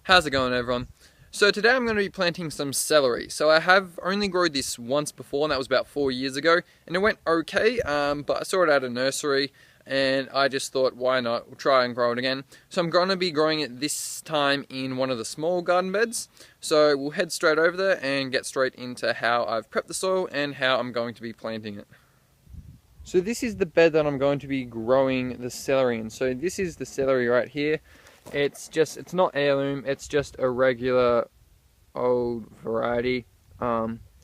How's it going, everyone? So today I'm going to be planting some celery. So I have only grown this once before, and that was about 4 years ago, and it went okay, but I saw it at a nursery and I just thought, why not? We'll try and grow it again. So I'm going to be growing it this time in one of the small garden beds. So we'll head straight over there and get straight into how I've prepped the soil and how I'm going to be planting it. So this is the bed that I'm going to be growing the celery in. So this is the celery right here. It's not heirloom, it's just a regular old variety,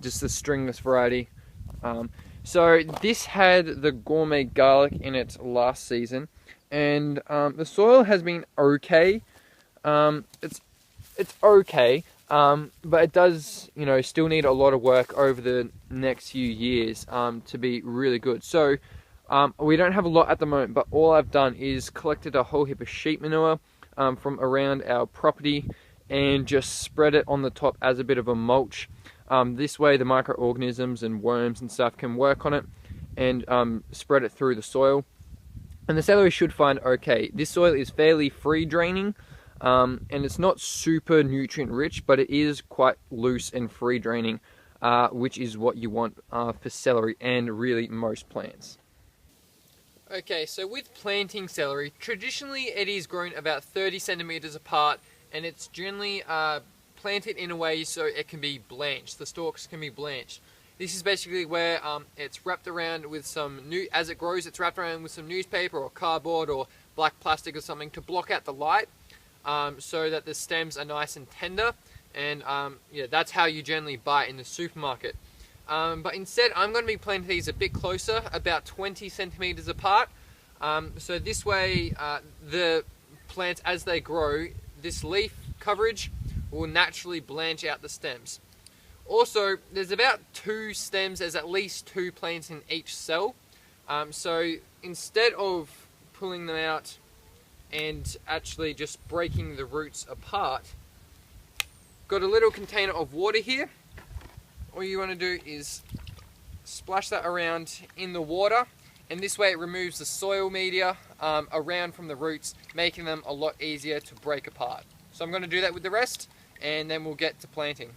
just the stringless variety. So this had the gourmet garlic in it last season, and the soil has been okay. It's okay, but it does, still need a lot of work over the next few years to be really good. So we don't have a lot at the moment, but all I've done is collected a whole heap of sheep manure from around our property and just spread it on the top as a bit of a mulch. This way the microorganisms and worms and stuff can work on it and spread it through the soil. And the celery should find okay. This soil is fairly free draining, and it's not super nutrient rich, but it is quite loose and free draining, which is what you want for celery and really most plants. Okay, so with planting celery, traditionally it is grown about 30 centimeters apart, and it's generally planted in a way so it can be blanched. The stalks can be blanched. This is basically where it's wrapped around with as it grows, it's wrapped around with some newspaper or cardboard or black plastic or something to block out the light, so that the stems are nice and tender, and yeah, that's how you generally buy it in the supermarket. But instead I'm going to be planting these a bit closer, about 20 centimeters apart. So this way the plants, as they grow, this leaf coverage will naturally blanch out the stems. Also, there's about 2 stems, there's at least 2 plants in each cell. So instead of pulling them out and actually just breaking the roots apart, got a little container of water here. All you want to do is splash that around in the water, and this way it removes the soil media around from the roots, making them a lot easier to break apart. So I'm going to do that with the rest, and then we'll get to planting.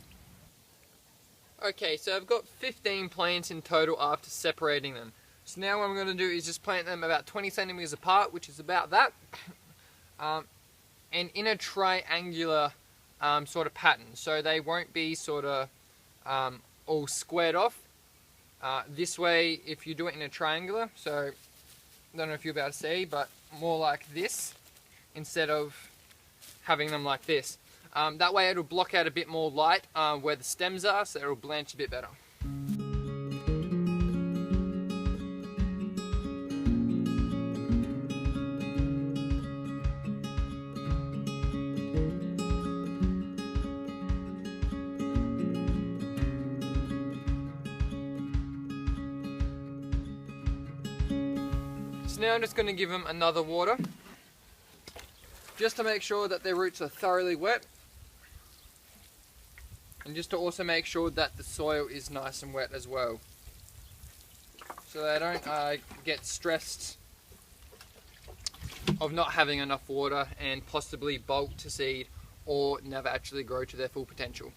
Okay, so I've got 15 plants in total after separating them. So now what I'm going to do is just plant them about 20 centimeters apart, which is about that, and in a triangular sort of pattern, so they won't be sort of all squared off. This way, if you do it in a triangular, so I don't know if you're about to see, but more like this instead of having them like this. That way it'll block out a bit more light where the stems are, so it'll blanch a bit better. So now I'm just going to give them another water, just to make sure that their roots are thoroughly wet, and just to also make sure that the soil is nice and wet as well, so they don't get stressed of not having enough water and possibly bolt to seed or never actually grow to their full potential.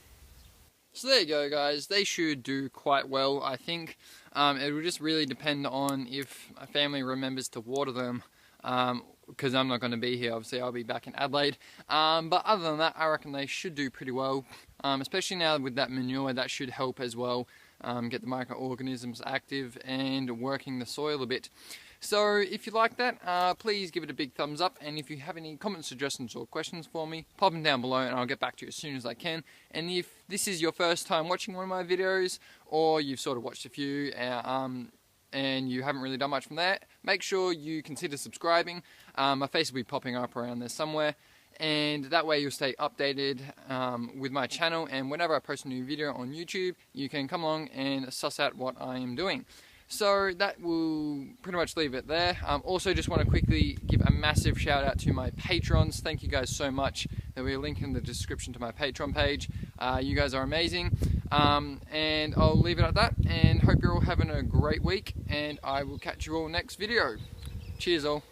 So there you go, guys. They should do quite well, I think. It will just really depend on if a family remembers to water them, because I'm not going to be here. Obviously I'll be back in Adelaide, but other than that I reckon they should do pretty well, especially now with that manure. That should help as well, get the microorganisms active and working the soil a bit. So if you like that, please give it a big thumbs up, and if you have any comments, suggestions or questions for me, pop them down below and I'll get back to you as soon as I can. And if this is your first time watching one of my videos, or you've sort of watched a few and you haven't really done much from there, make sure you consider subscribing. My face will be popping up around there somewhere, and that way you'll stay updated with my channel, and whenever I post a new video on YouTube, you can come along and suss out what I am doing. So that will pretty much leave it there. Also just want to quickly give a massive shout out to my patrons. Thank you guys so much. There'll be a link in the description to my Patreon page. You guys are amazing. And I'll leave it at that, and hope you're all having a great week, and I will catch you all next video. Cheers all.